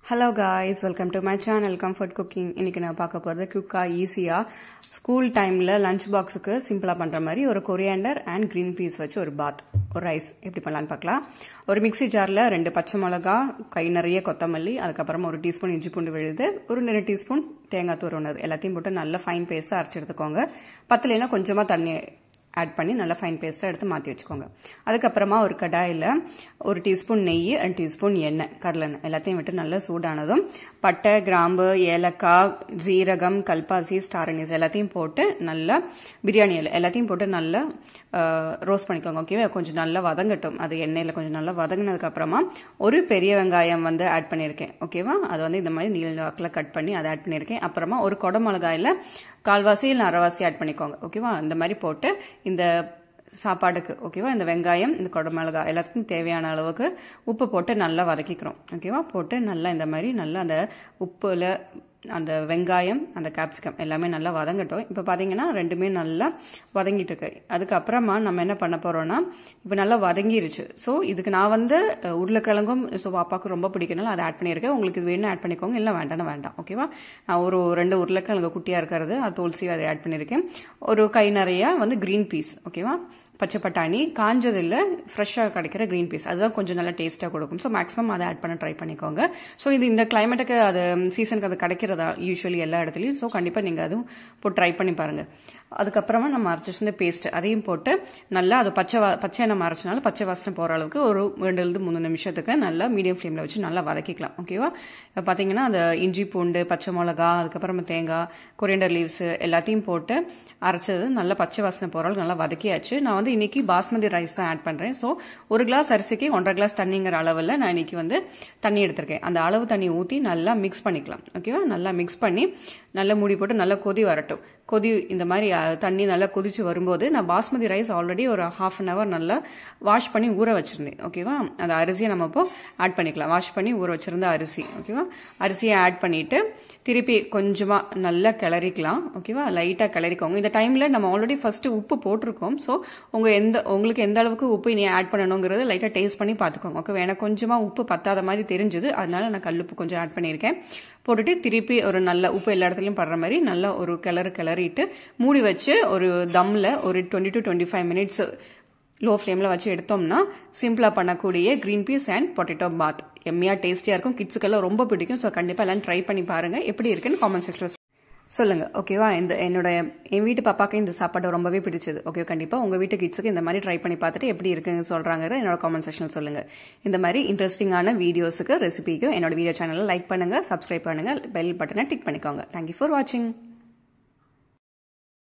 Hello guys, welcome to my channel Comfort Cooking. இன்னைக்கு நான் பார்க்க போறது குயிக்கா ஈஸியா ஸ்கூல் டைம்ல லஞ்ச் பாக்ஸ்க்கு சிம்பிளா பண்ற மாதிரி ஒரு கொரியாண்டர் அண்ட் கிரீன் பீஸ் வச்சு ஒரு பாத் ஒரு ரைஸ் எப்படி பண்ணலாம்னு பார்க்கலாம். ஒரு மிக்ஸி ஜார்ல 2 பச்சை மிளகாய், கை நிறைய கொத்தமல்லி, அதுக்கு அப்புறமா 1 டீஸ்பூன் இஞ்சி பூண்டு விழுது, ஒரு 2 டீஸ்பூன் தேங்காய் துருவனது எல்லாத்தையும் போட்டு நல்ல ஃபைன் பேஸ்டா அரைச்சு எடுத்துக்கோங்க. பத்தலைனா கொஞ்சமா தண்ணி ஆட் பண்ணி நல்லா ஃபைன் பேஸ்டா எடுத்து மாத்தி வச்சுக்கோங்க. அதுக்கு அப்புறமா ஒரு கடாயில 1 டீஸ்பூன் நெய், 2 டீஸ்பூன் எண்ணெய், கடலெண்ணெய் எல்லாத்தையும் விட்டு நல்லா சூடானதும் பட்டை, கிராம்பு, ஏலக்காய், ஜீரகம், கல்பாசி, ஸ்டார் அனீஸ் எல்லாத்தையும் போட்டு நல்லா பிரியாணி இலை எல்லாத்தையும் போட்டு நல்லா ரோஸ்ட் பண்ணிக்கோங்க. ஓகேவா? கொஞ்சம் நல்லா வதங்கட்டும். அது எண்ணெயில கொஞ்சம் நல்லா வதங்கினதுக்கு அப்புறமா ஒரு பெரிய வெங்காயம் ஆட் பண்ணிருக்கேன். ஓகேவா? அது இந்த மாதிரி நீல வாக்கில் கட் பண்ணி அதை ஆட் பண்ணிருக்கேன். அப்புறமா ஒரு கொடை மிளகாயில கால்வாசி இல்ல அரைவாசி ஆட் பண்ணிக்கோங்க. ஓகேவா? இந்த மாதிரி போட்டு இந்த சாப்பாடுக்கு ஓகேவா இந்த வெங்காயம், இந்த கொடை மிளகாய் எல்லாத்துக்கும் தேவையான அளவுக்கு உப்பு போட்டு நல்லா வதக்கிக்கிறோம். ஓகேவா? போட்டு நல்லா இந்த மாதிரி நல்லா அந்த உப்புல அந்த வெங்காயம், அந்த கேப்சிகம் எல்லாமே நல்லா வதங்கட்டும். இப்ப பாத்தீங்கன்னா ரெண்டுமே நல்லா வதங்கிட்டு இருக்கு. அதுக்கப்புறமா நம்ம என்ன பண்ண போறோம்னா, இப்ப நல்லா வதங்கிருச்சு. சோ இதுக்கு நான் உருளைக்கிழங்கும் பாப்பாக்கு ரொம்ப பிடிக்கனால அதை ஆட் பண்ணியிருக்கேன். உங்களுக்கு இது வேணும் ஆட் பண்ணிக்கோங்க, இல்ல வேண்டாம் வேண்டாம். ஓகேவா? நான் ஒரு 2 உருளைக்கிழங்கு குட்டியா இருக்கிறது அது தோல்சி அதை ஆட் பண்ணிருக்கேன். ஒரு கை நிறைய கிரீன் பீஸ், ஓகேவா, பச்சை பட்டாணி, காஞ்சது இல்ல ஃப்ரெஷ்ஷா கிடைக்கிற கிரீன் பீஸ், அதுதான் கொஞ்சம் நல்லா டேஸ்டா கொடுக்கும். ஸோ மேக்ஸிமம் அதை ஆட் பண்ண ட்ரை பண்ணிக்கோங்க. ஸோ இது இந்த கிளைமேட்டுக்கு அது சீசனுக்கு அது கிடைக்கிறதா யூஸ்வலி எல்லா இடத்துலயும். ஸோ கண்டிப்பா நீங்க அதுவும் போட்டு ட்ரை பண்ணி பாருங்க. அதுக்கப்புறமா நம்ம அரைச்சிருந்த பேஸ்ட் அதையும் போட்டு நல்லா அது பச்சை நம்ம அரைச்சனால பச்சை வாசனை போற அளவுக்கு ஒரு 2-3 நிமிஷத்துக்கு நல்லா மீடியம் ஃபிளேம்ல வச்சு நல்லா வதக்கிக்கலாம். ஓகேவா? பாத்தீங்கன்னா அந்த இஞ்சி பூண்டு, பச்சை மிளகா, அதுக்கப்புறமா தேங்காய், கொரியண்டர் லீவ்ஸ் எல்லாத்தையும் போட்டு அரைச்சது நல்லா பச்சை வாசனை போற அளவுக்கு நல்லா வதக்கியாச்சு. நான் இன்னைக்கு பாஸ்மதி ரைஸ் தான் ஆட் பண்றேன். சோ 1 கிளாஸ் அரிசிக்கு 1.5 கிளாஸ் தண்ணிங்கிற அளவுல நான் இன்னைக்கு தண்ணி எடுத்திருக்கேன். அந்த அளவு தண்ணி ஊத்தி நல்லா மிக்ஸ் பண்ணிக்கலாம். ஓகேவா? நல்லா மிக்ஸ் பண்ணி நல்லா மூடி போட்டு நல்லா கொதி வரட்டும். கொதி இந்த மாதிரி தண்ணி நல்லா கொதிச்சு வரும்போது நான் பாஸ்மதி ரைஸ் ஆல்ரெடி ஒரு 1/2 an hour நல்லா வாஷ் பண்ணி ஊற வச்சிருந்தேன். ஓகேவா? அந்த அரிசியை நம்ம இப்போ ஆட் பண்ணிக்கலாம். வாஷ் பண்ணி ஊற வச்சிருந்த அரிசி. ஓகேவா? அரிசியை ஆட் பண்ணிட்டு திருப்பி கொஞ்சமா நல்லா கிளறிக்கலாம். ஓகேவா? லைட்டா கிளறிக்கோங்க. இந்த டைம்ல நம்ம ஆல்ரெடி ஃபர்ஸ்ட் உப்பு போட்டிருக்கோம். சோ உங்களுக்கு எந்த அளவுக்கு உப்பு நீ ஆட் பண்ணணுங்கிறது லைட்டா டேஸ்ட் பண்ணி பாத்துக்கோங்க. ஓகே? எனக்கு கொஞ்சமா உப்பு பத்தாத மாதிரி தெரிஞ்சது, அதனால நான் கல்லுப்பு கொஞ்சம் ஆட் பண்ணியிருக்கேன். போட்டுட்டு திருப்பி ஒரு நல்ல உப்பு எல்லா இடத்துலயும் படுற மாதிரி நல்லா ஒரு கிளறிட்டு மூடி வச்சு ஒரு தம்ல ஒரு 20 to 25 minutes லோ ஃபிளேம்ல வச்சு எடுத்தோம்னா சிம்பிளா பண்ணக்கூடிய கிரீன் பீஸ் அண்ட் பொட்டேட்டோ பாத் எம்மியா டேஸ்டியா இருக்கும். கிட்ஸுக்கெல்லாம் ரொம்ப பிடிக்கும். ஸோ கண்டிப்பா எல்லாம் ட்ரை பண்ணி பாருங்க. எப்படி இருக்குன்னு காமெண்ட் செக்ஷன்ல சொல்லுங்க. ஓகேவா? என் வீட்டு பாப்பாக்கு இந்த சாப்பாடு ரொம்பவே பிடிச்சது. ஓகே? கண்டிப்பா உங்க வீட்டு கிட்ஸுக்கு இந்த மாதிரி ட்ரை பண்ணி பார்த்துட்டு எப்படி இருக்குன்னு சொல்றாங்க என்னோட காமெண்ட் செக்ஷன் சொல்லுங்க. இந்த மாதிரி இன்ட்ரெஸ்டிங்கான வீடியோஸுக்கு ரெசிபிக்கும் என்னோட வீடியோ சேனலை லைக் பண்ணுங்க, சப்ஸ்கிரைப் பண்ணுங்க, பெல் பட்டனை டிக் பண்ணிக்கோங்க. தேங்க்யூ ஃபார் வாட்சிங்.